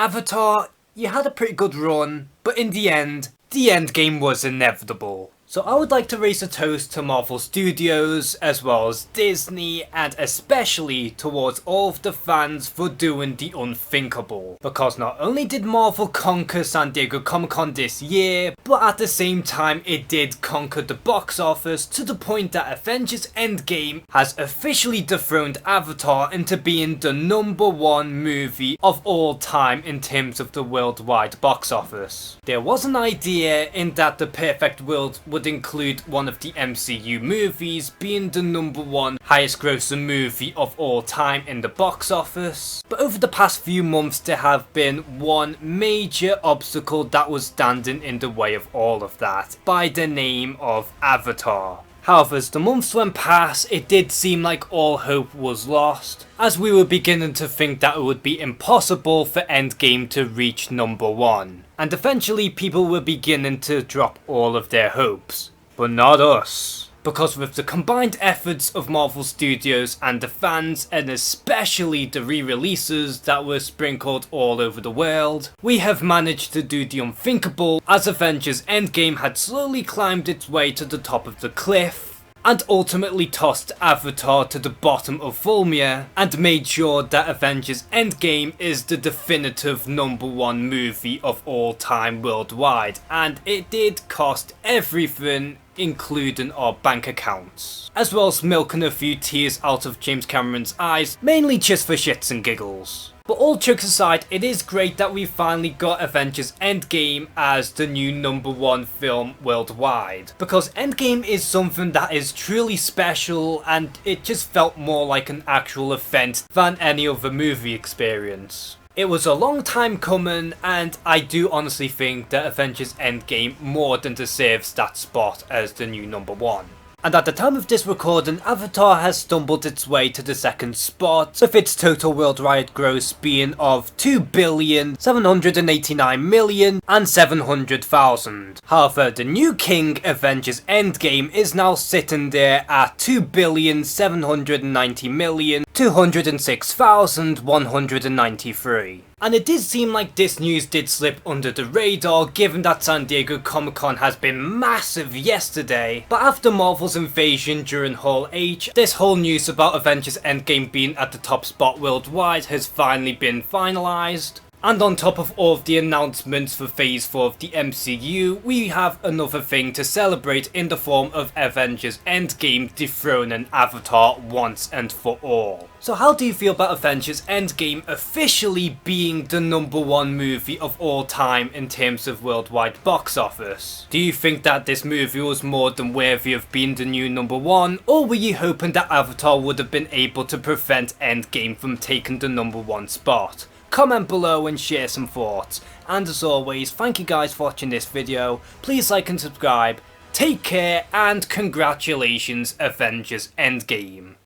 Avatar, you had a pretty good run, but in the end, the endgame was inevitable. So I would like to raise a toast to Marvel Studios, as well as Disney, and especially towards all of the fans for doing the unthinkable. Because not only did Marvel conquer San Diego Comic-Con this year, but at the same time it did conquer the box office to the point that Avengers Endgame has officially dethroned Avatar into being the #1 movie of all time in terms of the worldwide box office. There was an idea in that the perfect world would include one of the MCU movies being the #1 highest grossing movie of all time in the box office. But over the past few months there have been one major obstacle that was standing in the way of all of that, by the name of Avatar. However, as the months went past, it did seem like all hope was lost, as we were beginning to think that it would be impossible for Endgame to reach #1. And eventually people were beginning to drop all of their hopes. But not us. Because with the combined efforts of Marvel Studios and the fans, and especially the re-releases that were sprinkled all over the world, we have managed to do the unthinkable, as Avengers Endgame had slowly climbed its way to the top of the cliff, and ultimately tossed Avatar to the bottom of Volmia, and made sure that Avengers Endgame is the definitive #1 movie of all time worldwide, and it did cost everything, including our bank accounts, as well as milking a few tears out of James Cameron's eyes, mainly just for shits and giggles. But all jokes aside, it is great that we finally got Avengers Endgame as the new #1 film worldwide, because Endgame is something that is truly special, and it just felt more like an actual event than any other movie experience. It was a long time coming, and I do honestly think that Avengers Endgame more than deserves that spot as the new #1. And at the time of this recording, Avatar has stumbled its way to the second spot, with its total worldwide gross being of 2,789,700,000. However, the new king, Avengers Endgame, is now sitting there at 2,790,206,193. And it did seem like this news did slip under the radar, given that San Diego Comic-Con has been massive yesterday. But after Marvel's invasion during Hall H, this whole news about Avengers Endgame being at the top spot worldwide has finally been finalised. And on top of all of the announcements for Phase 4 of the MCU, we have another thing to celebrate in the form of Avengers Endgame dethroning Avatar once and for all. So how do you feel about Avengers Endgame officially being the #1 movie of all time in terms of worldwide box office? Do you think that this movie was more than worthy of being the new #1, or were you hoping that Avatar would have been able to prevent Endgame from taking the #1 spot? Comment below and share some thoughts, and as always, thank you guys for watching this video. Please like and subscribe, take care, and congratulations Avengers Endgame.